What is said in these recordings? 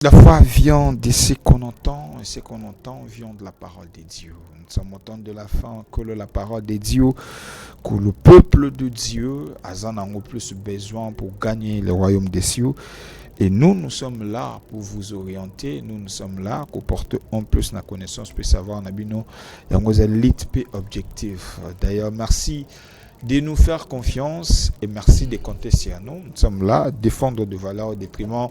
La foi vient de ce qu'on entend, et ce qu'on entend vient de la parole de Dieu. Nous sommes au temps de la fin, que la parole de Dieu, que le peuple de Dieu a en plus besoin pour gagner le royaume des cieux. Et nous sommes là pour vous orienter, nous sommes là pour porter en plus la connaissance, pour savoir, Nabino, et on a objectif. D'ailleurs, merci de nous faire confiance et merci de compter sur nous. Nous sommes là, défendre des valeurs au détriment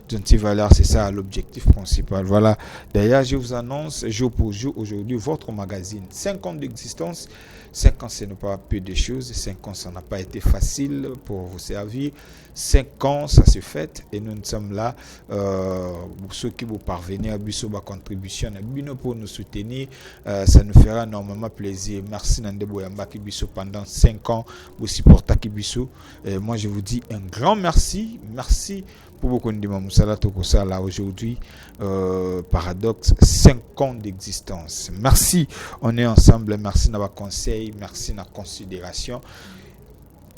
d'une petite valeur, c'est ça l'objectif principal. Voilà. D'ailleurs, je vous annonce jour pour jour aujourd'hui votre magazine. 5 ans d'existence. 5 ans, ce n'est pas peu de choses. 5 ans, ça n'a pas été facile pour vous servir. 5 ans, ça se fait et nous sommes là pour ceux qui vous parvenez à ma contribution pour nous soutenir. Ça nous fera énormément plaisir. Merci Nandebo Yamba Kibiso pendant 5 ans pour supporter Kibiso. Moi, je vous dis un grand merci. Merci pour beaucoup de Moussala Tokosa là aujourd'hui. Paradoxe, 5 ans d'existence. Merci, on est ensemble. Merci dans vos conseils, merci dans la considération.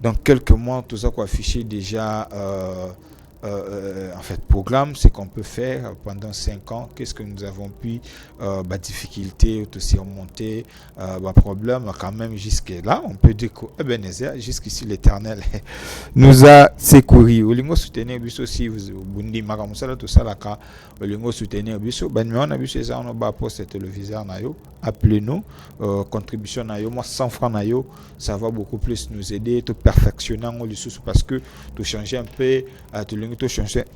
Dans quelques mois, tout ça qu'on affiché déjà en fait programme, c'est qu'on peut faire pendant 5 ans, qu'est-ce que nous avons pu difficulté ou surmonter problème quand même jusque là on peut dire que Ebenezer jusqu'ici l'Éternel nous a secouru. Olingo soutenir biso si vous bundi makamusala tout ça là quand olingo soutenir biso numéro na biso ça on va poster téléviseur na yo, appelez-nous, contribution na yo, moi 100 francs na yo, ça va beaucoup plus nous aider tout perfectionner en parce que tout changer un peu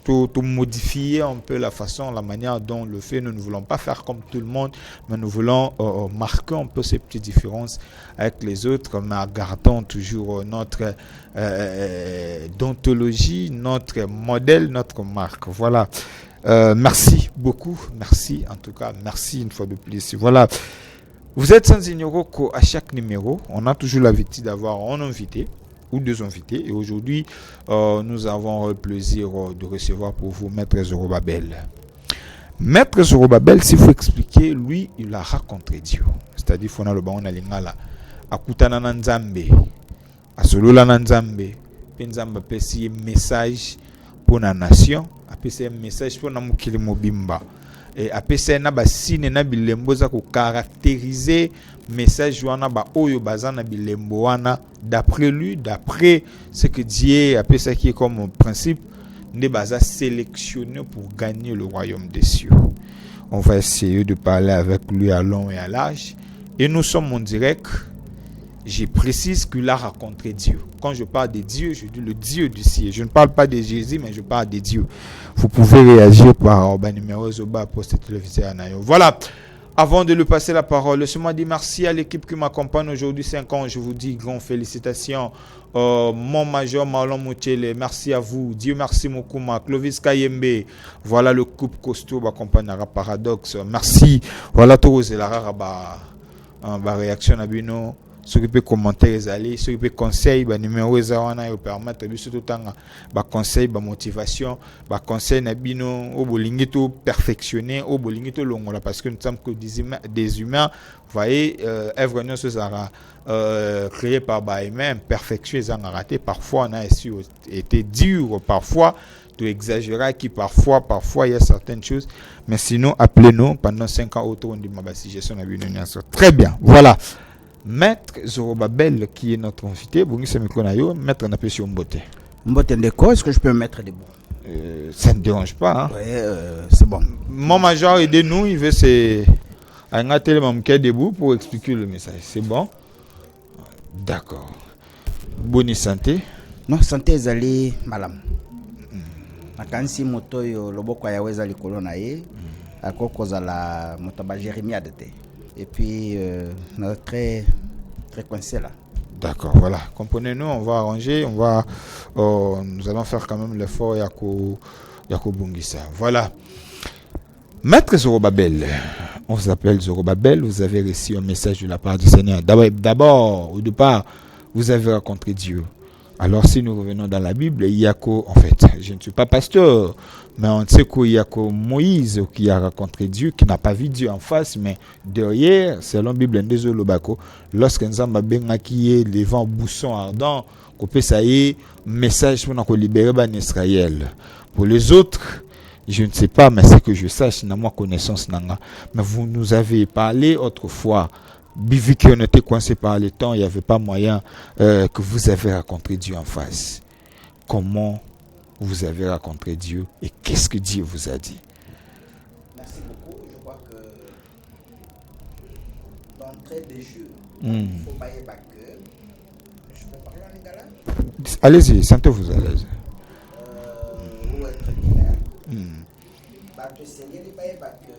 tout modifier un peu la façon, la manière dont on le fait. Nous ne voulons pas faire comme tout le monde, mais nous voulons marquer un peu ces petites différences avec les autres, mais en gardant toujours notre dontologie, notre modèle, notre marque. Voilà. Merci beaucoup. Merci en tout cas. Merci une fois de plus. Voilà. Vous êtes sans ignorer qu'à chaque numéro, on a toujours l'habitude d'avoir un invité ou 2 invités. Et aujourd'hui, nous avons le plaisir de recevoir pour vous Maître Zorobabel. Maître Zorobabel, s'il faut expliquer, lui, il a rencontré Dieu. C'est-à-dire, il faut le bon alingala. Akutana nanzambe, asolola nanzambe, penzamba pesi message pour la nation, apesi message pour na mukili mobimba. Et apesi na ba sine na bilembo za ko caractériser message wana ba oyo bazana bilembo wana d'après lui, d'après ce que Dieu appelle ça qui est comme principe, ne baza sélectionné pour gagner le royaume des cieux. On va essayer de parler avec lui à long et à large et nous sommes en direct. Je précise qu'il a rencontré Dieu. Quand je parle de Dieu, je dis le Dieu du ciel. Je ne parle pas de Jésus, mais je parle de Dieu. Vous pouvez réagir par numéro Zoba post téléviseur. Voilà. Avant de lui passer la parole, laissez-moi dire merci à l'équipe qui m'accompagne aujourd'hui 5 ans. Je vous dis grand félicitations. Mon major Marlon Moutele, merci à vous. Dieu merci Mokuma, Clovis Kayembe. Voilà le couple costaud m'accompagnera Paradoxe. Merci. Voilà tout la réaction à Bino. Ceux qui peuvent commenter les alliés, ceux qui peuvent conseiller, numéro zawana et permettre de tout temps, conseil, motivation, conseil nabino, au bolingi tout perfectionner, au bolingi tout longola parce que nous sommes que des humains, vous voyez, œuvre non ce sera créé par humain, perfection ils ont raté, parfois on a été dur, parfois tu exagérer qui parfois il y a certaines choses, mais sinon appelez-nous pendant 5 ans autour de ma gestion nabino. Très bien, voilà. Maître Zorobabel qui est notre invité, Maître Napesio Mbote. Mbote Ndeko, est-ce que je peux me mettre debout? Ça ne dérange pas. Hein? Oui, c'est bon. Mon major aide-nous, il veut se debout pour expliquer le message. C'est bon? D'accord. Bonne santé? Non, santé ezali malam. Nakanisi moto yo loboko ya weza likolo na ye. Akokoza la motaba Jérémie adete. Et puis, on est très coincé là. D'accord, voilà. Comprenez-nous, on va arranger, nous allons faire quand même l'effort Yako Bungisa. Voilà. Maître Zorobabel, on s'appelle Zorobabel, vous avez reçu un message de la part du Seigneur. D'abord, au départ, vous avez rencontré Dieu. Alors, si nous revenons dans la Bible, il y a en fait, je ne suis pas pasteur, mais on sait qu'il y a Moïse qui a rencontré Dieu, qui n'a pas vu Dieu en face, mais derrière, selon la Bible, lorsque nous avons les vents boussons ardents, qu'on peut ça y est, message pour nous libérer Israël. Pour les autres, Je ne sais pas, mais c'est que je sache, dans ma connaissance, nanga. Mais vous nous avez parlé autrefois, vu qu'on était coincé par le temps, il n'y avait pas moyen que vous avez rencontré Dieu en face. Comment vous avez rencontré Dieu et qu'est-ce que Dieu vous a dit? Merci beaucoup. Je crois que d'entrée de jeu, Mm. il faut pas y avoir que. Je peux parler en lingala? Allez-y, sentez-vous à l'aise. Ou être bilingue. Mm. Bah, que Seigneur, il va y avoir que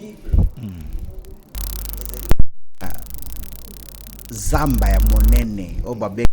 Bible. Zamba ya monene o babe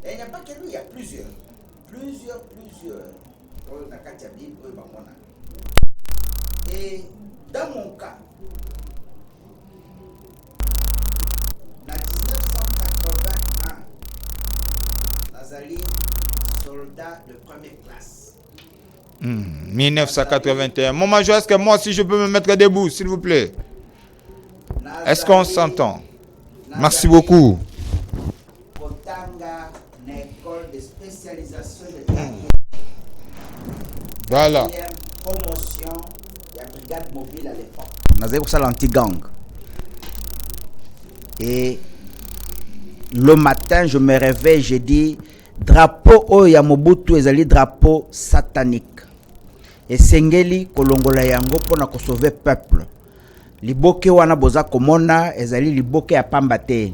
il n'y a pas que lui, il y a plusieurs. Oh, dans la Bible, oh, bah, mon âme. Et dans mon cas, en 1981, Nazali, soldat de première classe. 1981. Mon major, est-ce que moi aussi je peux me mettre debout, s'il vous plaît? Est-ce qu'on s'entend? Merci beaucoup. Potanga, une école de spécialisation de Voilà. promotion de la brigade mobile à l'époque. On avait ça l'anti-gang. Et le matin, je me réveille, je dis drapeau o ya Mobutu ezali drapeau satanique. Et sengeli kolongola yango pona ko sauver peuple. Liboke wana boza komona ezali liboke ya pamba te.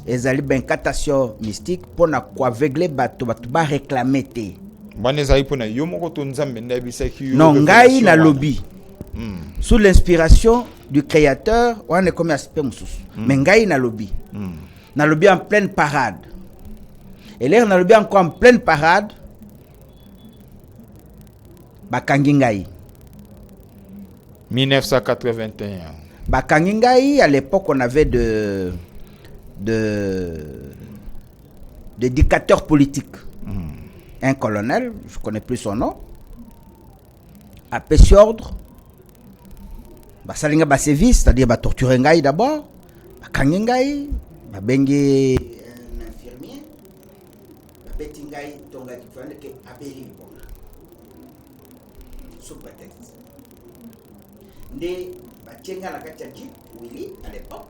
Ezali benkatation mystique pona ko aveugler bato ba réclamer te. Non, ngai na lobby. Sous l'inspiration du créateur, on est comme aspect moussous. Mais ngai na lobby. Na lobby en pleine parade. Et là, na lobby encore en pleine parade. Bakangi ngai. 1981. Bakangi ngai, à l'époque, on avait de dictateurs politiques. Un colonel, je ne connais plus son nom, a péché ordre. Basalinga basévis, c'est-à-dire ba torturer ngai d'abord. Bakangi ngai, babengi un infirmier. Babeti ngai tonga ki fane ke abeli bona. Sous prétexte. Ndé batienga la kati ya jeep, Willy à l'époque.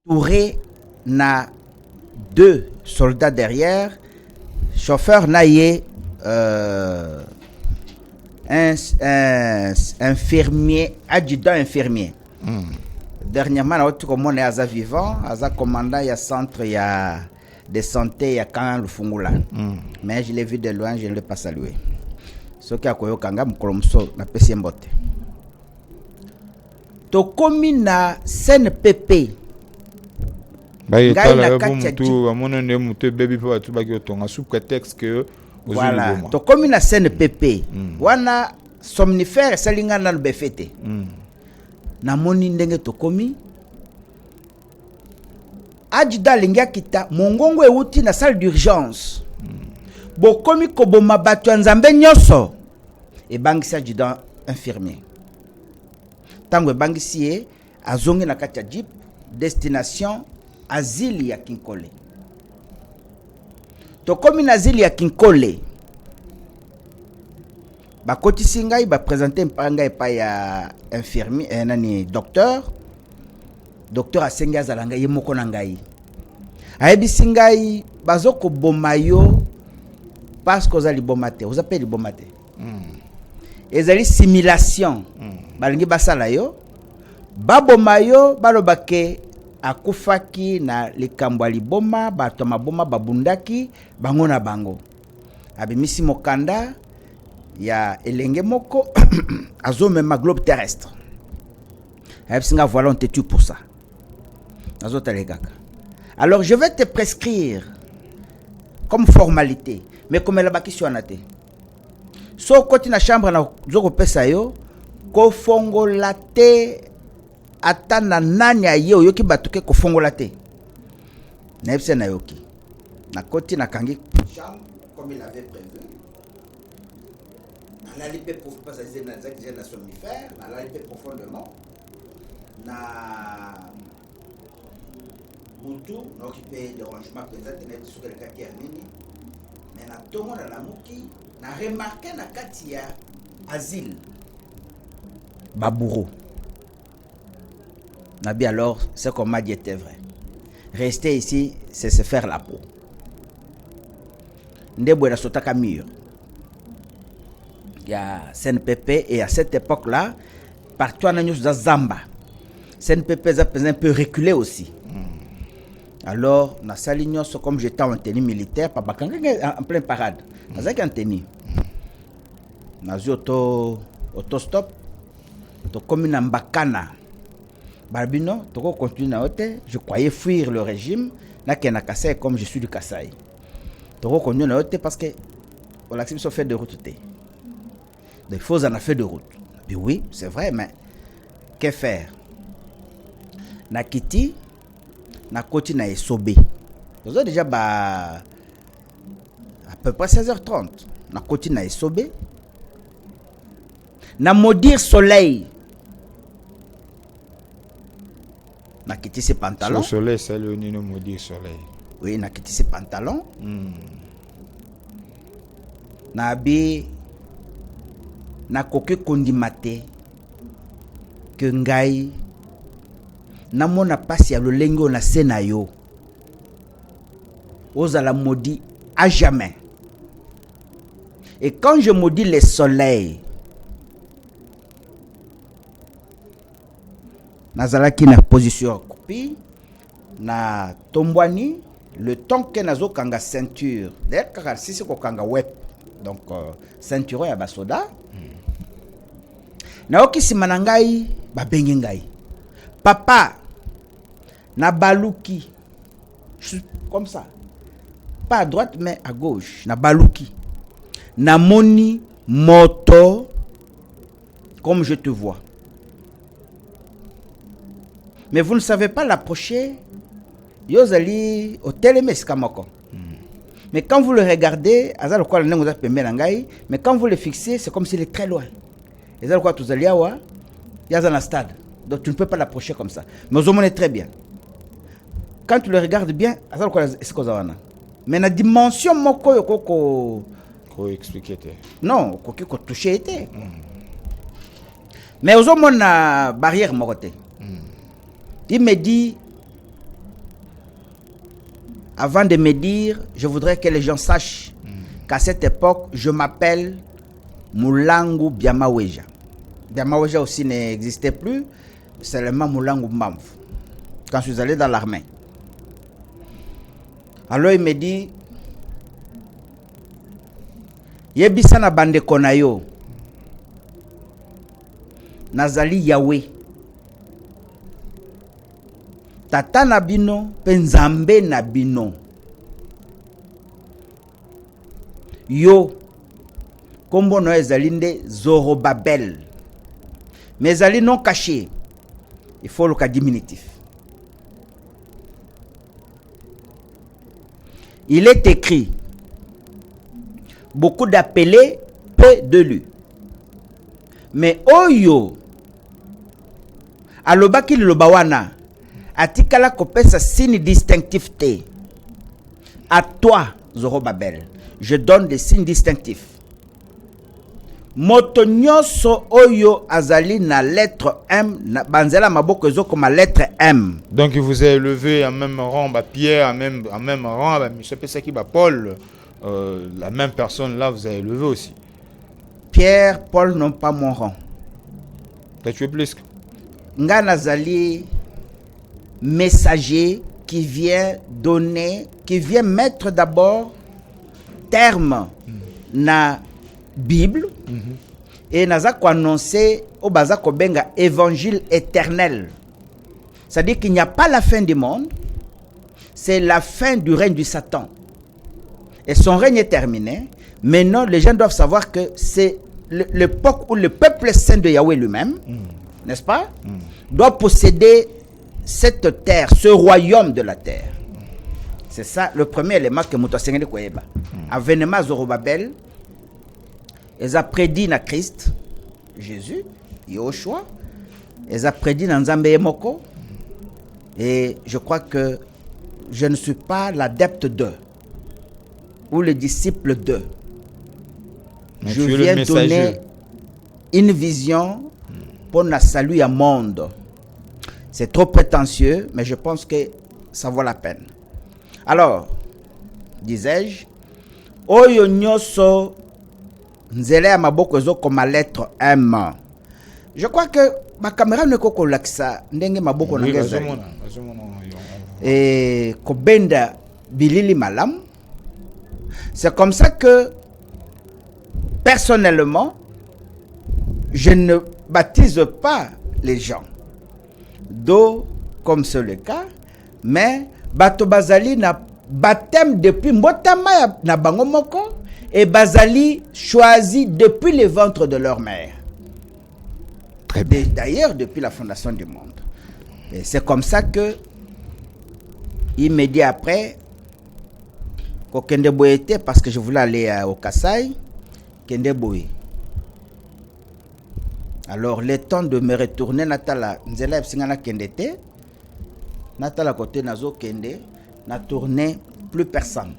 Touré na deux soldats derrière. Chauffeur naïe, infirmier, adjudant infirmier. Dernièrement, on est à vivant, à commandant, il y a centre, il y a de santé, il y a quand le Fungula. Mais je l'ai vu de loin, je ne l'ai pas salué. Ce qui a koyo kanga mkolomso na pesi mbote. To komi na CNPP. Voilà. To komi na CNPP. Wana somnifère salinga na befete. Na moni ndenge to komi. Adjudant linga kita mongongo euti na salle d'urgence. Bokomi koboma bato ya nzambe nyoso. E bangisi adjudant infirmier. Tango e bangisi ye azongi na kati ya jeep destination asile ya Kinkole. Tokomi na asile ya Kinkole, bakotisi ngai bapresente mpanga epa ya infirmier nani docteur asengi azala ngai ye moko na ngai. Ayebisi ngai bazokoboma yo parce que oza liboma te, oza pe liboma te. Ezali simulation. Balingi basala yo, baboma yo, balobake akufaki na likambo ya liboma, bato maboma babundaki bango na bango. Abimisi mokanda ya elenge moko azomema globe terrestre. Ayebisi nga voilà on te tue pour ça. Azotalegaka. Alors je vais te prescrire comme formalité, mais comme elle a baki sur anate. So koti na chambre na zoko pesa yo, ko fongola te ata na nani aye oyoki batuke ko fongola te. Na yebise na yoki. Na koti na kangi chambre comme il avait prévu. Na lipe pour pas ça na somnifère, na lipe profondément. Na Boutou, n'occupé de rangement présent, tenait sur le quartier nini. Mais na tomo na lamuki, na remarqué na katia asile. Babourou. Nabi alors, ce qu'on m'a dit était vrai. Rester ici, c'est se faire la peau. Ndebwe la sotaka mur. Il y a CNPP et à cette époque-là, partout en Anyos Zamba. CNPP a un peu reculé aussi. Alors, na salignon, comme j'étais en tenue militaire, papa, quand en plein parade, j'ai en tenue. J'ai autostop, to comme une mbakana. Barbino, to continue na hôtel, je croyais fuir le régime, na na Kassai comme je suis du Kassai. To continue na hôtel parce que on l'accepte fait de route. Des faux en a fait de route. Puis oui, c'est vrai, mais que faire? Na Kiti, na koti na esobe. Nous avons déjà à peu près 16h30. Na koti na esobe. Na maudire soleil. Na kiti ses pantalons. Le soleil, c'est le nino maudire soleil. Oui, na kiti ses pantalons. Na abi na koke kondimate que ngai namona pasi ya lolengo na sena yo ozala maudit à jamais. Et quand je maudis le soleil, nazalaki na position coupi na tombwani le temps que nazo kanga ceinture d'ailleurs kaka sisi ko kanga web donc ceinture ya basoda na okisima na ngai babengi ngai papa na baluki comme ça, pas à droite mais à gauche, na baluki na moni moto comme je te vois, mais vous ne savez pas l'approcher. Yozali hôtel meskamoko. Mais quand vous le regardez, mais quand vous le fixez, c'est comme s'il est très loin. Et ça, tu es dans un stade. Donc tu ne peux pas l'approcher comme ça. Mais vous est très bien. Quand tu le regardes bien, mais la dimension moko yoko expliquer. non, ko toucher était. Mais aux hommes na barrière moroté. Il me dit, avant de me dire, je voudrais que les gens sachent qu'à cette époque, je m'appelle Moulangu Biamaweja. Biamaweja aussi n'existait plus, seulement Moulangu Mbamf. Quand je suis allé dans l'armée. Alors il me dit, Yebisa na bande konayo, Nazali Yahweh. Tata na bino, penzambe na bino. Yo, kombo no ezalinde Zorobabel. Mais ezali non caché. Il faut le cas diminutif. Il est écrit, beaucoup d'appelés, peu d'élus. Mais Oyo, alobaki liloba wana atikala kopesa signe distinctif te. À toi Zorobabel, je donne des signes distinctifs. Moto nyonso oyo azali na lettre M, banzela maboko ezo comme lettre M. Donc il vous a élevé en même rang, Pierre, en même rang, monsieur Pesaki, Paul, la même personne là vous a élevé aussi. Pierre, Paul n'ont pas mon rang. T'as tué plus. Nga nazali messager qui vient donner, qui vient mettre d'abord terme na Bible et naza ko annoncer au baza ko benga évangile éternel. C'est-à-dire qu'il n'y a pas la fin du monde, c'est la fin du règne du Satan. Et son règne est terminé. Maintenant, les gens doivent savoir que c'est l'époque où le peuple saint de Yahweh lui-même, n'est-ce pas, doit posséder cette terre, ce royaume de la terre. C'est ça le premier élément que Mouto Sengeli Koyeba. Avènement Zorobabel, ils ont prédit na Christ, Jésus, Yoshua, ils ont prédit na Nzambe Moko, et je crois que je ne suis pas l'adepte d'eux, ou le disciple d'eux. Je viens donner une vision pour le salut à monde. C'est trop prétentieux, mais je pense que ça vaut la peine. Alors, disais-je, Oyo nyoso nzele ya maboko ezo comme lettre M. Je crois que ma caméra ne koko lakisa ndenge maboko na ngeza. Et kobenda bilili malam. C'est comme ça que personnellement je ne baptise pas les gens. Do comme c'est le cas, mais bato bazali na baptême depuis mbotama na bango moko et bazali choisi depuis le ventre de leur mère. Très bien. D'ailleurs depuis la fondation du monde. Et c'est comme ça que immédiat après Kende Boye était parce que je voulais aller au Kassai, Kende Boye. Alors le temps de me retourner natala nzela singana kendete natala côté nazo kende n'a tourné plus personne.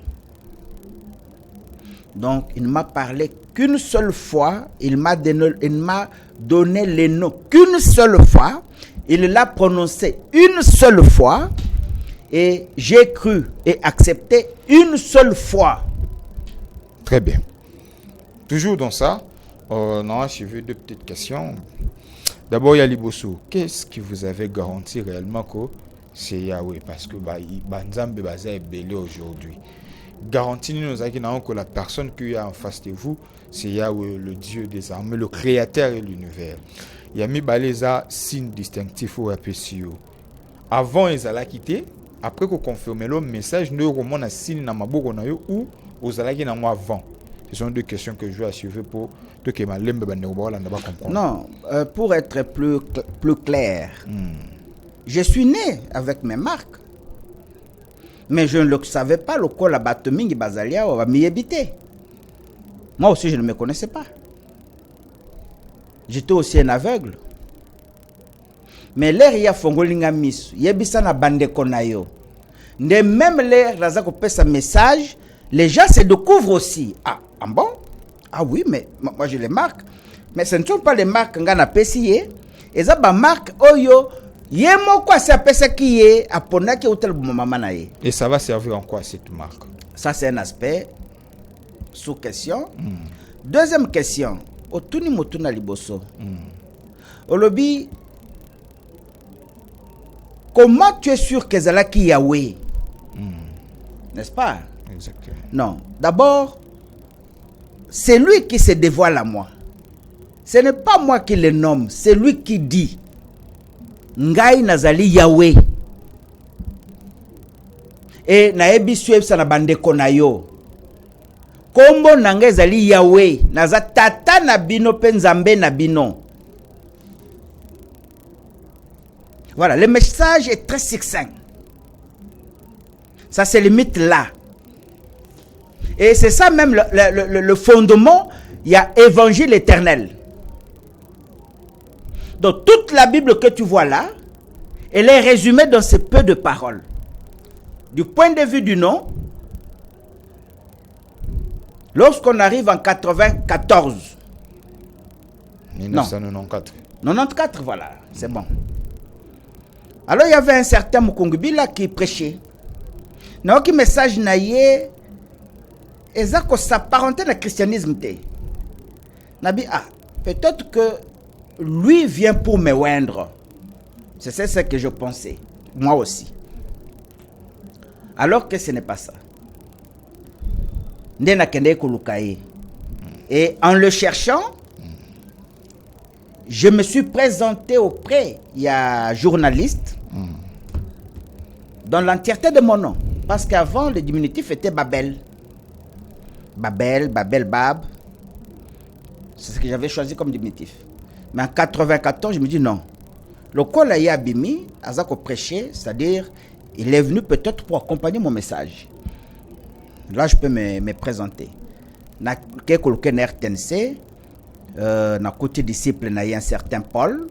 Donc il ne m'a parlé qu'une seule fois, il m'a donné les noms qu'une seule fois, il l'a prononcé une seule fois et j'ai cru et accepté une seule fois. Très bien. Toujours dans ça, non, j'ai vu deux petites questions. D'abord, il y a Liboso. Qu'est-ce qui vous avait garanti réellement que c'est Yahweh? Parce que Nzambe Baza est belé aujourd'hui. Garantie-nous que la personne qui est en face de vous, c'est Yahweh, le Dieu des armées, le créateur de l'univers. Il y a mis baleza signe distinctif au APCO. Avant, ils allaient quitter. Après qu'on confirme le message, nous avons un signe dans ma bouche ou aux allaient dans moi avant. Ce sont deux questions que je vais assurer pour que ma lembe comprendre. Non, pour être plus clair, je suis né avec mes marques. Mais je ne le savais pas, le col à Batomingi Bazalia ou à Miébité. Moi aussi, je ne me connaissais pas. J'étais aussi un aveugle. Mais l'air y a fongolinga mis, yebisa na bande konayo. Ne même l'air la zako pesa message, les gens se découvrent aussi. Ah bon? Ah oui, mais moi je les marque. Mais ce ne sont pas les marques nga na pesi et ça ba marque oyo. Et ça va servir en quoi cette marque? Ça c'est un aspect sous question. Deuxième question, otuni motuna liboso. Olobi, comment tu es sûr que Zalaki Yahweh? N'est-ce pas? Exactement. Non, d'abord, c'est lui qui se dévoile à moi. Ce n'est pas moi qui le nomme, c'est lui qui dit. Ngai nazali Yahweh. Et naebi suebsa na bandeko na yo. Kombo nanga ezali Yahweh. Naza tata na bino pe nzambe na bino. Voilà, le message est très succinct. Ça se limite là. Et c'est ça même le fondement. Il y a évangile éternel. Donc toute la Bible que tu vois là, Elle est résumée dans ce peu de paroles. Du point de vue du nom, lorsqu'on arrive en 94, 1994. 94, voilà, c'est bon. Alors il y avait un certain Mukungubila qui prêchait. Non, qui message naïe, et ça s'apparentait au christianisme. Nabi, peut-être que lui vient pour me oindre. C'est ce que je pensais, moi aussi. Alors que ce n'est pas ça. Et en le cherchant, je me suis présenté auprès, il y a un journaliste, dans l'entièreté de mon nom. Parce qu'avant, le diminutif était Babel. Babel, Bab. C'est ce que j'avais choisi comme diminutif. Mais en 94, je me dis non. Le col a abimi, Azako prêcher, c'est-à-dire, il est venu peut-être pour accompagner mon message. Là, je peux me présenter. Na RTNC, na côté disciple, il y a un certain Paul.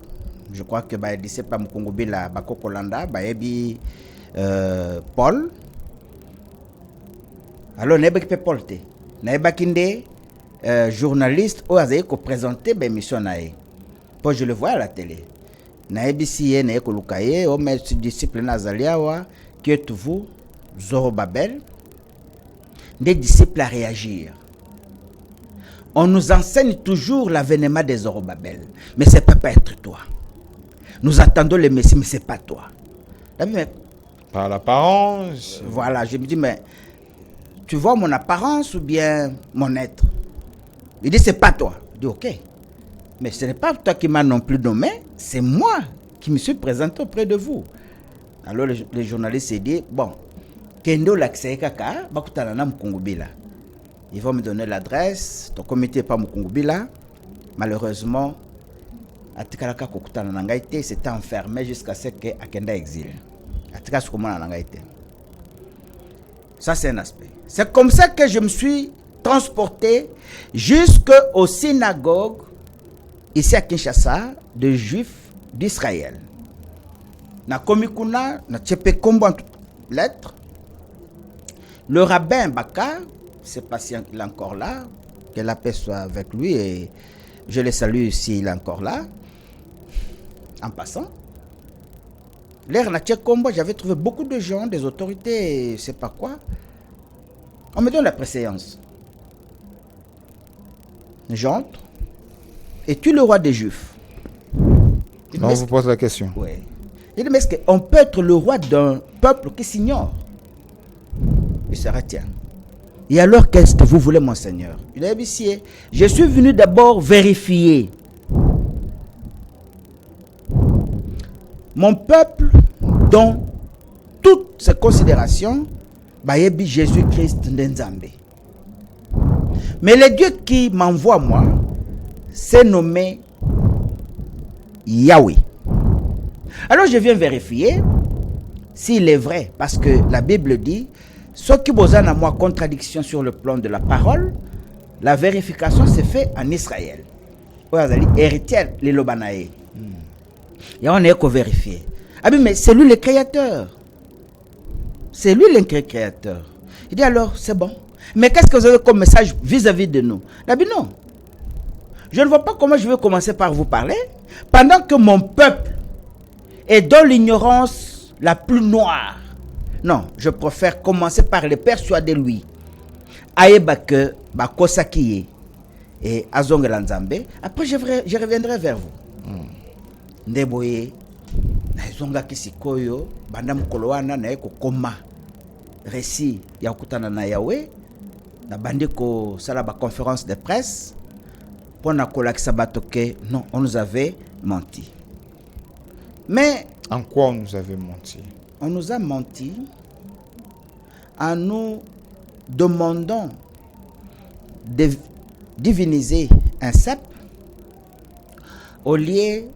Je crois que le disciple à Mukongobi, la Bako Kolanda, Paul. Alors, n'est pas Paul. N'est pas journaliste ou azaï ko présenter l'émission naé. Pour je le vois à la télé. Naébisi n'est ko lukaye o mes disciples nazaliawa qui êtes vous Zorobabel, des disciples à réagir. On nous enseigne toujours l'avènement des Zorobabel, mais c'est pas être toi. Nous attendons le Messie, mais c'est pas toi. Par l'apparence. Voilà, je me dis mais tu vois mon apparence ou bien mon être? Il dit, c'est pas toi. Je dis, ok. Mais ce n'est pas toi qui m'as non plus nommé, c'est moi qui me suis présenté auprès de vous. Alors le journaliste s'est dit, bon, Kendo Laksei Kaka, Bakutanana Mukungubila. Ils vont me donner l'adresse, ton comité n'est pas Mukungubila. Malheureusement, Atikalaka Kokutanana Nangaite s'était enfermé jusqu'à ce que Akenda exile. Atikalaka Kokutanana Nangaite. Ça, c'est un aspect. C'est comme ça que je me suis transporté jusqu'aux synagogues ici à Kinshasa de juifs d'Israël. Na komikuna na tchepe kombo en toutes lettres. Le rabbin Baka, c'est patient, il est encore là, que la paix soit avec lui et je le salue s'il est encore là. En passant, l'air na tchepe kombo, j'avais trouvé beaucoup de gens, des autorités, je sais pas quoi. On me donne la préséance. J'entre. Es-tu le roi des Juifs? On vous pose la question. Oui. Il dit, mais est-ce qu'on peut être le roi d'un peuple qui s'ignore? Il se retient. Et alors, qu'est-ce que vous voulez, mon Seigneur? Il a dit, je suis venu d'abord vérifier. Mon peuple, dans toutes ses considérations, Jésus-Christ Nzambe. Mais le Dieu qui m'envoie moi, c'est nommé Yahweh. Alors je viens vérifier s'il est vrai, parce que la Bible dit, ce qui vous a à moi contradiction sur le plan de la parole, la vérification se fait en Israël. Héritier, les Lobanae. Et on est qu'à vérifier. Ah mais c'est lui le créateur. C'est lui le créateur. Il dit alors, c'est bon. Mais qu'est-ce que vous avez comme message vis-à-vis de nous? D'abord, non. Je ne vois pas comment je vais commencer par vous parler pendant que mon peuple est dans l'ignorance la plus noire. Non, je préfère commencer par le persuader lui. Aïebake, Bakosakiye et Azongelanzambe. Après, je reviendrai vers vous. Ndeboye, Naizonga Kisikoyo, Bandam Koloana, Naeko Koma. Récit, Yakutana na Yahweh. Na bandi ko sala ba conférence de presse pour na kolakisa batoke non, on nous avait menti. Mais en quoi on nous avait menti? On nous a menti en nous demandant de diviniser un cep au lieu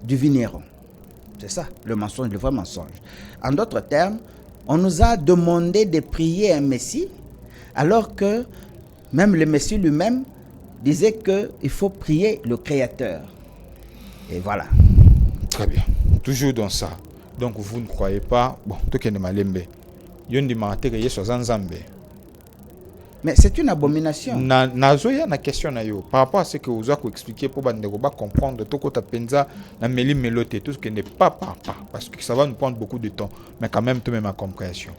du vigneron. C'est ça, le mensonge, le vrai mensonge. En d'autres termes, on nous a demandé de prier un Messie, alors que même le Messie lui-même disait qu'il faut prier le Créateur. Et voilà. Très bien. Toujours dans ça. Donc vous ne croyez pas. Bon, tout est malembe. Yondi mate que Yesu azanzambe. Mais c'est une abomination. Nazoya na question na yo par rapport à ce que vous avez expliqué pour bandeko ba comprendre tout kota penza na meli melote tout ce qui n'est pas parce que ça va nous prendre beaucoup de temps mais quand même tout même ma compréhension.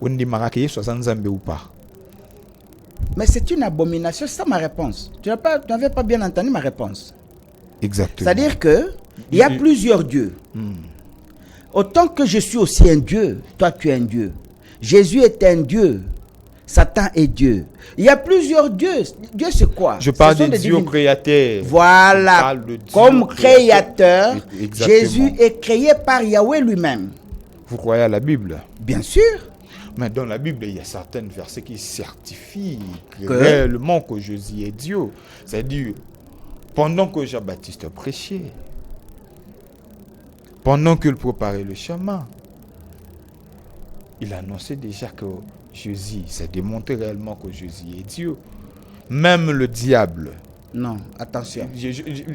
Yondi mate que Yesu azanzambe ou pas. Mais c'est une abomination, c'est ça ma réponse. Tu n'avais pas bien entendu ma réponse. Exactement. C'est-à-dire que il y a plusieurs dieux. Autant que je suis aussi un Dieu, toi tu es un Dieu. Jésus est un Dieu. Satan est Dieu. Il y a plusieurs dieux. Dieu c'est quoi? Je parle de Dieu créateur. Voilà. Comme créateur, Jésus est créé par Yahweh lui-même. Vous croyez à la Bible? Bien sûr. Mais dans la Bible, il y a certains versets qui certifient réellement que Jésus est Dieu. C'est-à-dire, pendant que Jean-Baptiste prêchait, pendant qu'il préparait le chemin, il annonçait déjà que Jésus, c'est démontré réellement que Jésus est Dieu. Même le diable. Non, attention.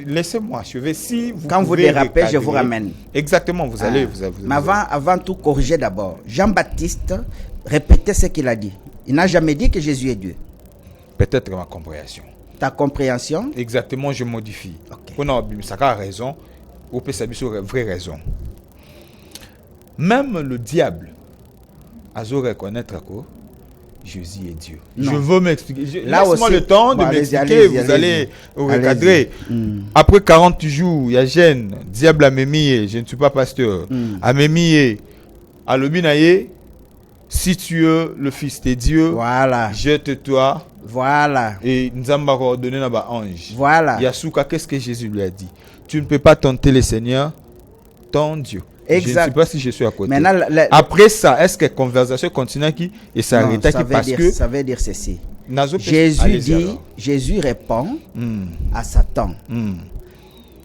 Laissez-moi achever. Si vous Quand vous dérapez, je vous ramène. Exactement, vous allez. Mais avant tout, corriger d'abord. Jean-Baptiste répétait ce qu'il a dit. Il n'a jamais dit que Jésus est Dieu. Peut-être ma compréhension. Ta compréhension? Exactement, je modifie. Okay. Ça a raison. Ou peut s'habiller sur vraie raison. Même le diable a reconnaître que Jésus est Dieu. Non. Je veux m'expliquer. Laisse-moi le temps de m'expliquer. Vous allez recadrer. Après 40 jours, il y a gêne. Diable a mémillé. Je ne suis pas pasteur. A mémillé. A l'obinaye. Si tu es le fils de Dieu, voilà. Jette-toi. Voilà. Et Nzamba a ordonné à ange. Voilà. Yasuka, qu'est-ce que Jésus lui a dit? Tu ne peux pas tenter le Seigneur, ton Dieu. Exact. Je ne sais pas si je suis à côté. Maintenant, après ça, est-ce que la conversation continue qui et ça arrête parce que ça veut dire ceci. Jésus Jésus répond à Satan.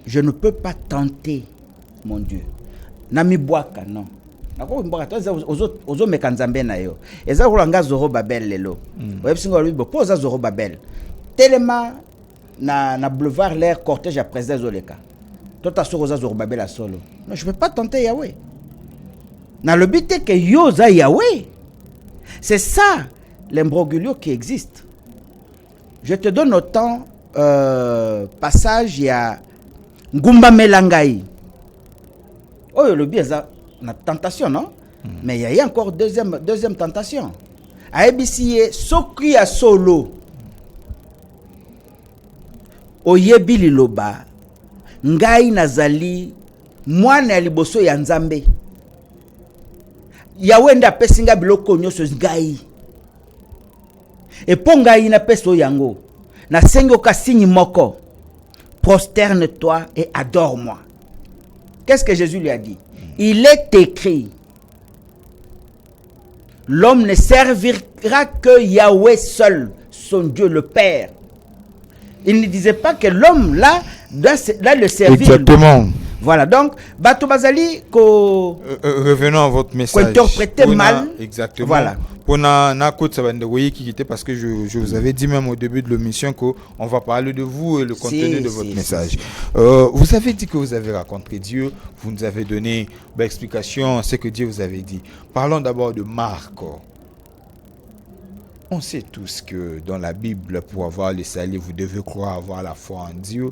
Je ne peux pas tenter mon Dieu. Nami boaka non. Nako mboka ozo mekanzambe na yo. Eza kolanga zoro babel lelo. Websingo libo poza zoro babel. Tellement na boulevard l'air cortège à président zoleka. Tota sokoza zoro babel à solo. Non, je ne peux pas tenter Yahweh. Dans le but que Yoza Yahweh. C'est ça l'imbroglio qui existe. Je te donne autant passage, il y a Ngumba Melangai. Oh, le bien, ça, la tentation, non? Mais il y a encore deuxième tentation. A ABC, Soki a solo. Oyebi liloba. Ngai nazali. Mwana ya liboso ya Nzambe. Yahweh nda pesinga biloko nyoso ngai. Et ngai na peso yango. Na sengo ka signe moko. Prosterne-toi et adore-moi. Qu'est-ce que Jésus lui a dit? Il est écrit. L'homme ne servira que Yahweh seul, son Dieu le Père. Il ne disait pas que l'homme là doit le servir. Exactement. Voilà, donc, Bato Bazali, revenons à votre message. Interpréter mal. Exactement. Voilà. Parce que je vous avais dit même au début de l'émission qu'on va parler de vous et le contenu de votre message. Vous avez dit que vous avez rencontré Dieu. Vous nous avez donné l'explication à ce que Dieu vous avait dit. Parlons d'abord de Marc. On sait tous que dans la Bible, pour avoir le salut, vous devez croire, avoir la foi en Dieu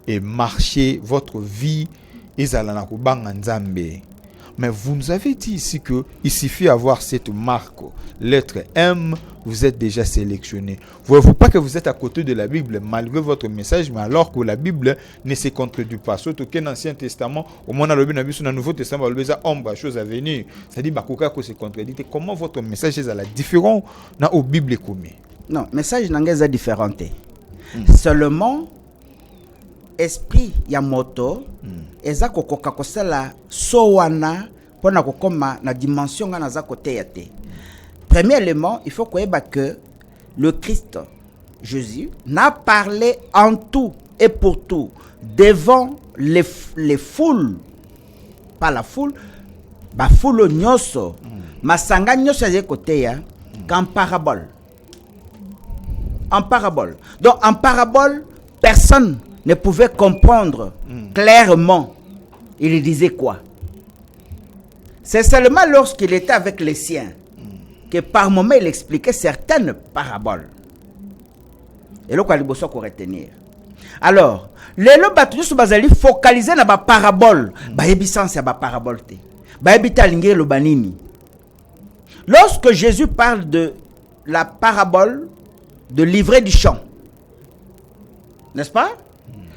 et marcher votre vie. Mais vous nous avez dit ici qu'il suffit d'avoir cette marque, lettre M, vous êtes déjà sélectionné. Voyez-vous pas que vous êtes à côté de la Bible malgré votre message, mais alors que la Bible ne se contredit pas. Surtout qu'un Ancien Testament, au moins dans le Nouveau Testament, il y a ombre, chose à venir. C'est-à-dire que se contredit. Comment votre message est différent dans la Bible? Non, le message n'est différent. Seulement, esprit Yamoto, eza kokoka kosala sowana pona kokoma na dimension nga naza kote yate. Premier élément, il faut que le Christ Jésus n'a parlé en tout et pour tout devant les foules, pas la foule, ba foule nyoso, masanga nyoso ya kote ya qu'en parabole. En parabole. Donc en parabole, personne ne pouvait comprendre clairement. Il disait quoi? C'est seulement lorsqu'il était avec les siens que par moment il expliquait certaines paraboles. Et là, il faut retenir. Alors, les gens sont focalisés sur la parabole. Lorsque Jésus parle de la parabole de livret du champ, n'est-ce pas?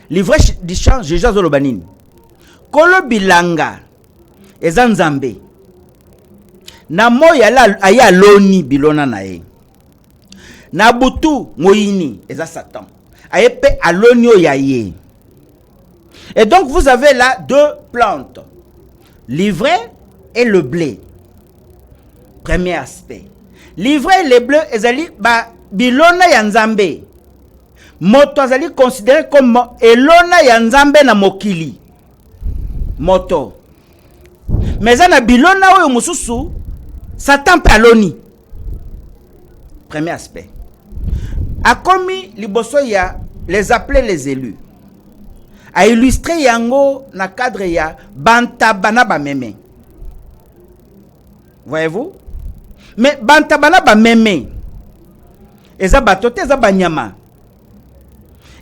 Livret du champ, Jésus Zolobanini. Kolo bilanga, ezanzambe. Na moya aya loni bilona nae. Na butu moyini, eza Satan. Ayepe aloni oyaye. Et donc vous avez là deux plantes. L'ivraie et le blé. Premier aspect. L'ivraie et le blé, ezali ba bilona ya nzambe. Moto azali considéré comme elona ya nzambe na mokili. Moto. Mais na bilona oyo mususu Satan pe aloni. Premier aspect. A commis liboso ya les appeler les élus. A illustré yango na cadre ya bantabana ba meme. Voyez-vous? Mais bantabana ba meme. Eza batote eza banyama.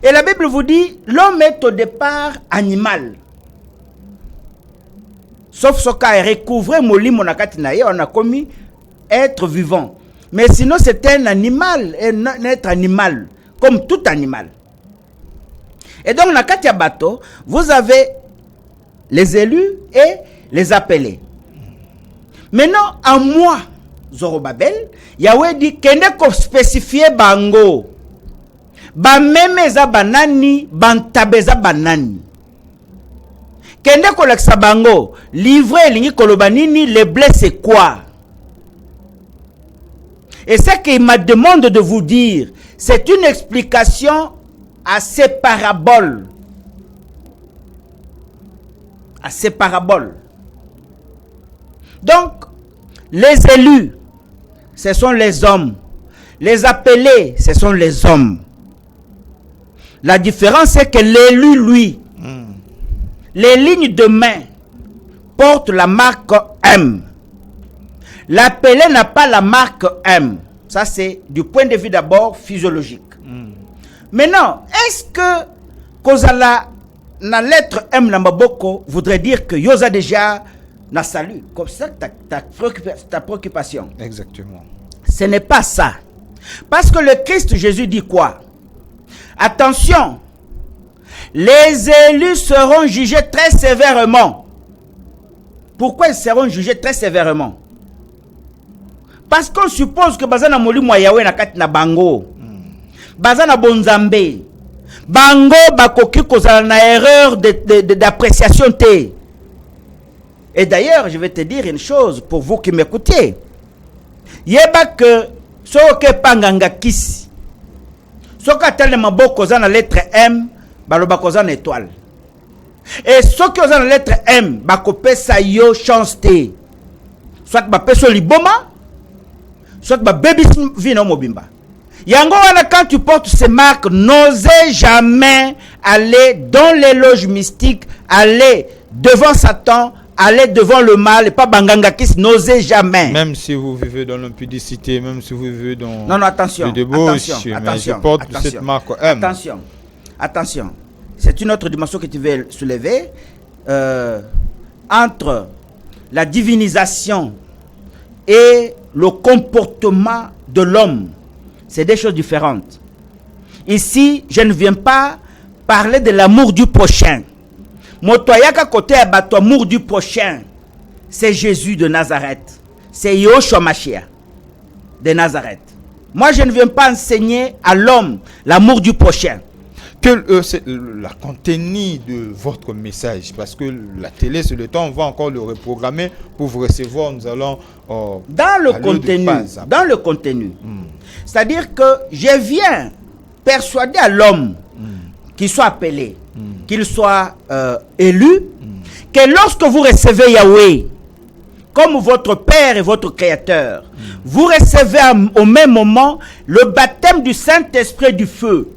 Et la Bible vous dit, l'homme est au départ animal. Sauf ce cas, recouvrer moli monakati na ye, on a commis être vivant. Mais sinon, c'est un animal, un être animal, comme tout animal. Et donc, na katia bateau, vous avez les élus et les appelés. Maintenant, à moi, Zorobabel, Yahweh dit, kende ko spécifier bango. Ba meme za banani, bantabeza banani. Kende ko leksa bango, livre lingi kolobanini, le blé c'est quoi? Et ce qu'il m'a demandé de vous dire, c'est une explication à ces paraboles. À ces paraboles. Donc, les élus, ce sont les hommes. Les appelés, ce sont les hommes. La différence, c'est que l'élu, lui, les lignes de main portent la marque M. L'appelé n'a pas la marque M. Ça, c'est du point de vue d'abord physiologique. Maintenant, est-ce que Kozala, la lettre M Nambaboko, voudrait dire que Yosa déjà n'a salut? Comme ça, ta préoccupation. Exactement. Ce n'est pas ça. Parce que le Christ Jésus dit quoi? Attention, les élus seront jugés très sévèrement. Pourquoi ils seront jugés très sévèrement? Parce qu'on suppose que bazana moli mwa Yahweh na kati na bango. Bazana bonzambe. Bango bakoki kozala na erreur d'appréciation te. Et d'ailleurs, je vais te dire une chose pour vous qui m'écoutez. Yeba que soke panganga kisi. Soka telle maboko za na lettre M, baloba koza na étoile. Et soki oza na lettre M, bakopesa yo chance te. Soit bapeso liboma, soit baby vino mobimba. Yango wana, quand tu portes ces marques, n'osez jamais aller dans les loges mystiques, aller devant Satan, aller devant le mal et pas bangangakis, n'osez jamais. Même si vous vivez dans l'impudicité, même si vous vivez dans non, attention, le débauche, attention, je porte cette marque M. Attention. C'est une autre dimension que tu veux soulever. Entre la divinisation et le comportement de l'homme, c'est des choses différentes. Ici, je ne viens pas parler de l'amour du prochain. Motoyaka côté abato amour du prochain, c'est Jésus de Nazareth. C'est Yoshua Mashiach de Nazareth. Moi, je ne viens pas enseigner à l'homme l'amour du prochain. C'est la contenu de votre message, parce que la télé, c'est le temps, on va encore le reprogrammer pour vous recevoir. Nous allons dans le contenu. C'est-à-dire que je viens persuader à l'homme qu'il soit appelé, qu'il soit élu, que lorsque vous recevez Yahweh comme votre Père et votre Créateur, vous recevez au même moment le baptême du Saint-Esprit et du feu.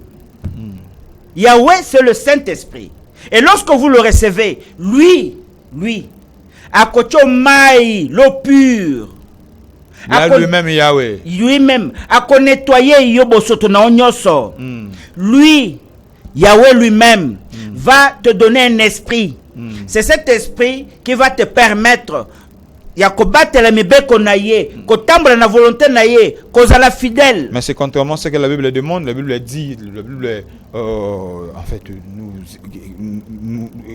Yahweh, c'est le Saint-Esprit. Et lorsque vous le recevez, lui, Akocho mai, l'eau pure. Là, lui-même, Yahweh. Lui-même, a nettoyer yobo soto na onyoso. Lui, Yahweh lui-même, va te donner un esprit. C'est cet esprit qui va te permettre ya ko batela mibeko na ye, ko tambola na volonté na ye, ko zala fidèle. Mais c'est contrairement à ce que la Bible demande. La Bible dit, la Bible en fait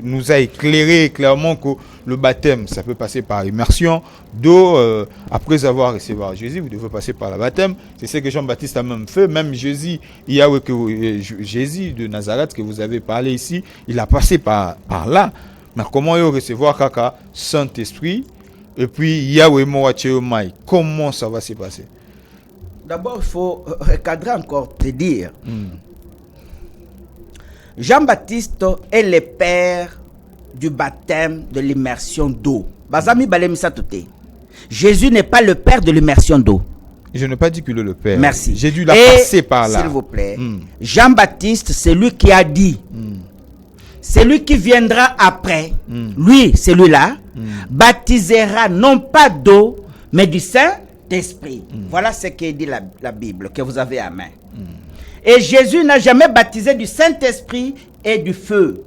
nous a éclairé clairement que le baptême, ça peut passer par immersion d'eau. Après avoir reçu Jésus, vous devez passer par le baptême. C'est ce que Jean-Baptiste a même fait. Même Jésus, Jésus de Nazareth que vous avez parlé ici, il a passé par là. Mais comment il recevoir Kaka Saint-Esprit? Et puis Yahweh Moacheomai, comment ça va se passer? D'abord, il faut recadrer encore, te dire. Jean-Baptiste est le père du baptême de l'immersion d'eau. Bazami balemisa touté. Jésus n'est pas le père de l'immersion d'eau. Je n'ai pas dit qu'il est le père. Merci. J'ai dû la passer par là. S'il vous plaît. Jean-Baptiste, c'est lui qui a dit. Celui qui viendra après, lui, celui-là, baptisera non pas d'eau, mais du Saint-Esprit. Voilà ce que dit la Bible que vous avez à main. Et Jésus n'a jamais baptisé du Saint-Esprit et du feu.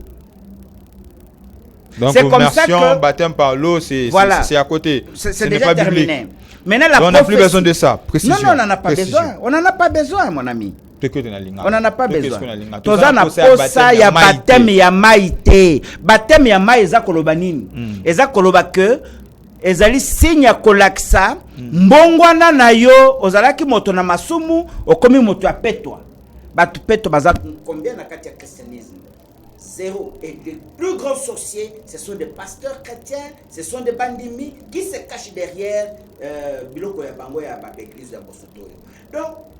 Donc, c'est comme ça que baptême par l'eau, c'est à côté. C'est déjà terminé. Maintenant, la on n'a plus besoin de ça. Précision. Non, on n'en a pas besoin. On n'en a pas besoin, mon ami. On n'en a pas besoin. Toza na posa ya baptême ya maïté. Baptême ya maï eza koloba nini? Eza koloba que ezali signe ya kolaksa mbongwana na yo ozalaki moto na masumu okomi moto ya petwa. Batu petwa baza combien na kati ya christianisme? Zéro. Et les plus grands sorciers, ce sont des pasteurs chrétiens, ce sont des bandimi qui se cachent derrière biloko ya bango ya l'église ya Bosoto. Donc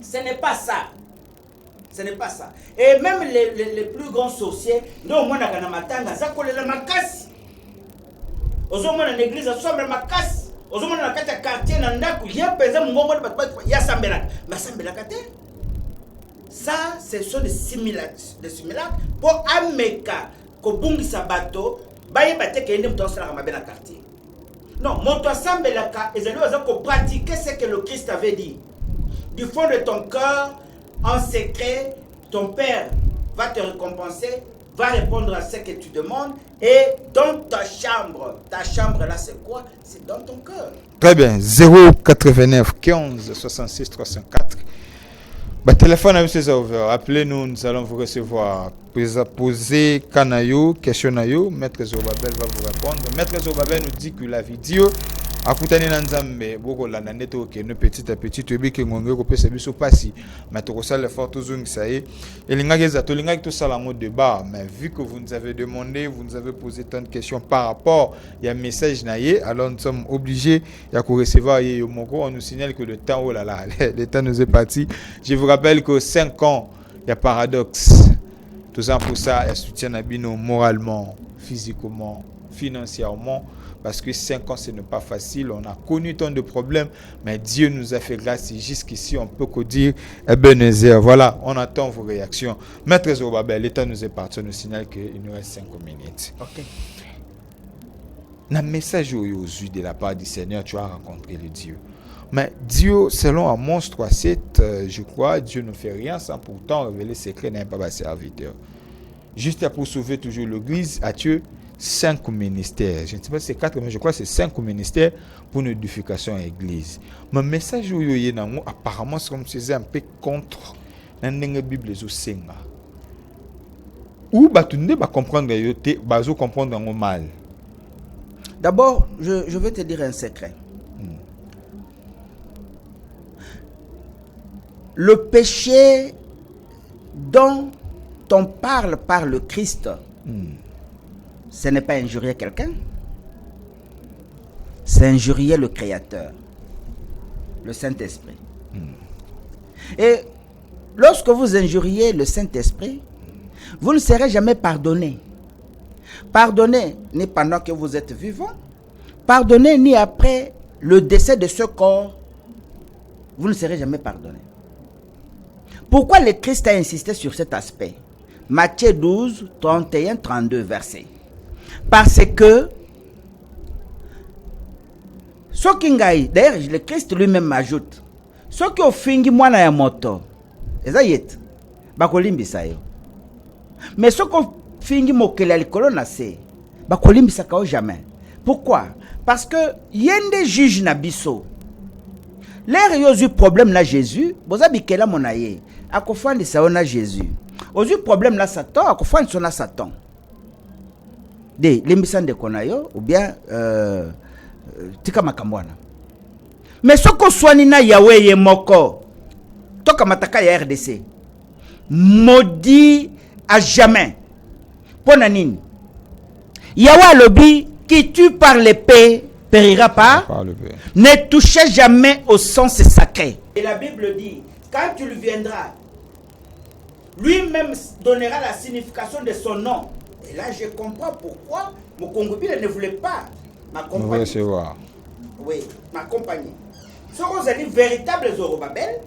ce n'est pas ça. Ce n'est pas ça. Et même les plus grands sorciers, nous, on a un matanga, ça colle la macasse. Aux hommes dans l'église, ça sombre macasse. Aux hommes dans le quartier, dans le il y a par exemple, il y a Sambelak. Mais Sambelak, ça, ce sont des similacres pour Ameka, Kobungi Sabato, Baye Bate Kende Mtonsala Ramabena quartier. Non, Moto Sambelaka, ils allaient pratiquer ce que le Christ avait dit. Du fond de ton cœur, en secret, ton Père va te récompenser, va répondre à ce que tu demandes. Et dans ta chambre là, c'est quoi? C'est dans ton cœur. Très bien. 089 15 66 304. Bah, téléphone à vous ouvert. Appelez-nous, nous allons vous recevoir. Posez Kanayo, question Nayo. Maître Zorobabel va vous répondre. Maître Zorobabel nous dit que la vidéo akutani na nzambe boko la neto ke no petit à petit tobi ke ngongo ko pesa biso pasi mais to ça le fort toujours ça y elinga ke za to linga to sala ngo débat mais vu que vous nous avez demandé, vous nous avez posé tant de questions par rapport il y a un message naie, alors nous sommes obligés ya ko recevoir yo moko. On nous signale que le temps, oh là là, le temps nous est parti. Je vous rappelle que 5 ans il y a paradoxe, tout ça pour ça il soutient Nabino moralement, physiquement, financièrement. Parce que 5 ans, ce n'est pas facile. On a connu tant de problèmes, mais Dieu nous a fait grâce. Et jusqu'ici, on peut que dire Ebenezer. Voilà, on attend vos réactions. Maître Zorobabel, l'État nous est parti. On nous signale qu'il nous reste 5 minutes. Ok. Dans le message aujourd'hui de la part du Seigneur, tu as rencontré le Dieu. Mais Dieu, selon Amos 3:7, je crois, Dieu ne fait rien sans pourtant révéler ses secrets d'un pas serviteur. Juste pour sauver toujours l'Église, à Dieu. 5 ministères, je ne sais pas si c'est 4, mais je crois que c'est 5 ministères pour une édification à l'église. Mon message apparemment c'est comme si c'est un peu contre la Bible ou batunde ba comprendre yote bazo comprendre mal. D'abord, je vais te dire un secret. Le péché dont on parle par le Christ, ce n'est pas injurier quelqu'un, c'est injurier le Créateur, le Saint-Esprit. Et lorsque vous injuriez le Saint-Esprit, vous ne serez jamais pardonné. Pardonné ni pendant que vous êtes vivant, pardonné ni après le décès de ce corps, vous ne serez jamais pardonné. Pourquoi le Christ a insisté sur cet aspect? Matthieu 12, 31, 32 versets. Parce que Ce qui ngai, d'ailleurs, le Christ lui-même ajoute, ce qui ofingi mwana ya moto, eza yet, bakolimbisa yo. Mais ce qui ofingi mokele ya likolo na se, bakolimbisa kao jamais. Pourquoi? Parce que yende juge na biso. L'air yo eu problème na Jésus, boza bikela monaye, akofandisa yo na Jésus. Ozu problème na Satan, akofandisa na Satan. De lembisa ndeko na yo ou bien tika makambwana. Mais soko swani na Yahweh ye moko, toka mataka ya RDC, maudit à jamais. Pona nini? Yahweh lobi, qui tue par l'épée périra pas. Ne touchez jamais au sens sacré. Et la Bible dit, quand tu viendras, lui-même donnera la signification de son nom. Et là, je comprends pourquoi mon Congobile ne voulait pas m'accompagner. Oui, m'accompagner. Si vous avez véritable Zorobabel,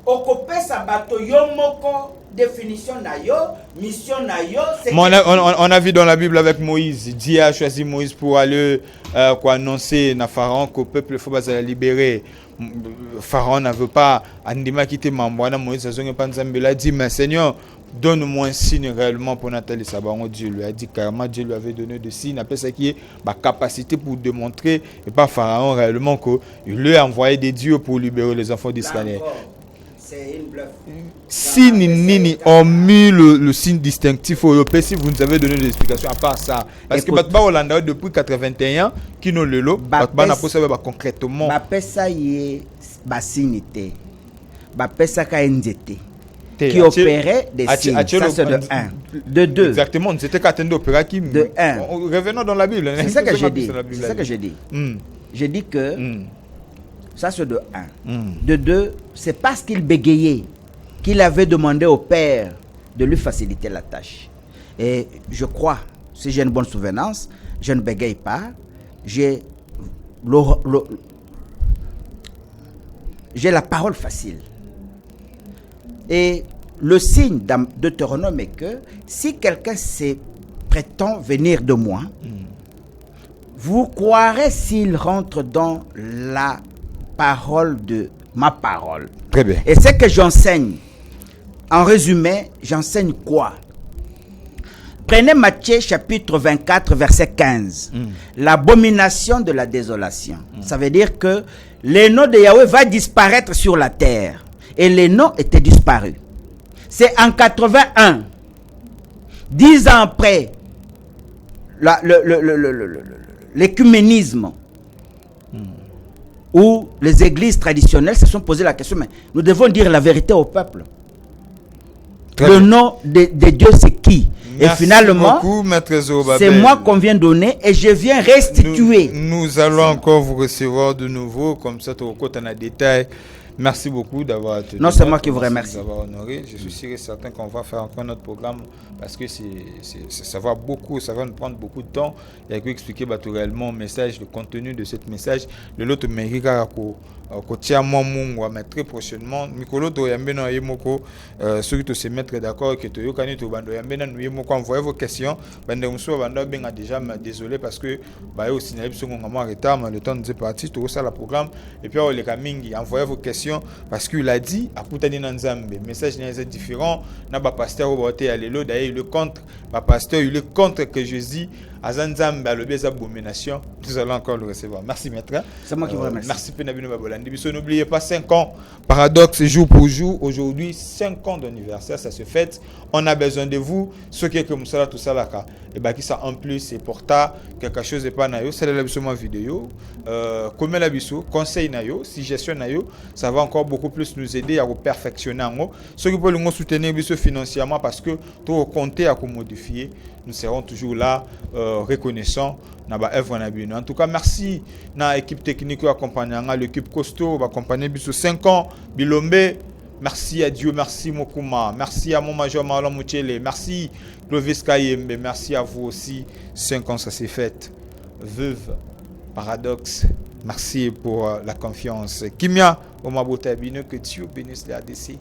okopé sa bateau yomoko, définition na yo, mission na yo. On a vu dans la Bible avec Moïse, Dieu a choisi Moïse pour aller annoncer à Pharaon qu'au peuple il faut pas la libérer. Pharaon ne veut pas Andima quitter Mambouana. Moïse a dit mais Seigneur, donne-moi un signe réellement pour Nathalie Sabaron. Dieu lui a dit carrément, Dieu lui avait donné des signes. Après ça qui est ma capacité pour démontrer et pas Pharaon réellement qu'il lui a envoyé des dieux pour libérer les enfants d'Israël. C'est une bluff. Si Nini ont mis le signe distinctif européen, si vous nous avez donné des explications à part ça. Parce que Batba Hollanda depuis 81, qui nous le lot, Batba n'a pas ça concrètement. Bapesa yé basinité. Bapesa ka nzete. Qui opérait des signes. Ça c'est de 1. De 2. Exactement, c'était qu'attendre opéra qui. De 1. Revenons dans la Bible. C'est ça que j'ai dit. C'est ça que j'ai dit. J'ai dit que ça c'est de 1. De 2, c'est parce qu'il bégayait qu'il avait demandé au Père de lui faciliter la tâche. Et je crois, si j'ai une bonne souvenance, je ne bégaye pas. J'ai la parole facile. Et le signe dans Deutéronome est que si quelqu'un se prétend venir de moi, vous croirez s'il rentre dans la parole de ma parole. Très bien. Et c'est que j'enseigne. En résumé, j'enseigne quoi? Prenez Matthieu chapitre 24, verset 15. L'abomination de la désolation. Ça veut dire que le nom de Yahweh va disparaître sur la terre. Et les noms étaient disparus. C'est en 81, 10 ans après, l'écuménisme, où les églises traditionnelles se sont posées la question, mais nous devons dire la vérité au peuple. Le nom de Dieu, c'est qui? Merci. Et finalement, c'est moi qu'on vient donner et je viens restituer. Nous allons encore vous recevoir de nouveau, comme ça, tu as un détail. Merci beaucoup d'avoir tenu. Non, c'est moi qui vous remercie. D'avoir honoré. Je suis sûr et certain qu'on va faire encore notre programme parce que ça va nous prendre beaucoup de temps. Il y a que expliquer réellement le message, le contenu de ce message. De l'autre, mais mais très prochainement, Mikolo to yambena yemoko, ceux qui se mettre d'accord que to yokani to bando yambena nous yemoko envoyer vos questions. Bande muso bando benga déjà désolé parce que ba yo signalé biso ngama en retard, mais le temps nous est parti, to ça la programme et puis on les kamingi envoyer vos questions parce qu'il a dit à Koutani Nzambe, message n'est différent, na ba pasteur au boté à l'élo d'ailleurs il est contre, ba pasteur il est contre que Jésus Azanzam le biais abomination, nous allons encore le recevoir. Merci maître. C'est moi qui vous remercie. Merci Penabino Babolandi. N'oubliez pas 5 ans, paradoxe jour pour jour. Aujourd'hui, 5 ans d'anniversaire, ça se fête. On a besoin de vous. Ce qui est comme ça, tout ça là, et bien qui ça en plus, c'est pour ta quelque chose n'est pas naïo. C'est la vidéo. Comme la biso, conseil naïo, suggestion naïo, ça va encore beaucoup plus nous aider à perfectionner en haut. Ceux qui peuvent nous soutenir biso financièrement parce que tout compter à modifier. Nous serons toujours là, reconnaissants. En tout cas, merci à l'équipe technique qui accompagne, l'équipe costaud qui accompagne 5 ans. Bilombe, merci à Dieu, merci Mokuma, merci à mon major Marlon Moutiele, merci Clovis Kayembe, merci à vous aussi. 5 ans, ça s'est fait. Veuve, paradoxe, merci pour la confiance. Kimia, Omabota Bino, que Dieu bénisse les ADC.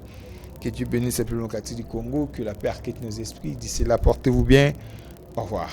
Que Dieu bénisse les plus du Congo, que la paix quitte nos esprits. D'ici là, portez-vous bien. Au revoir.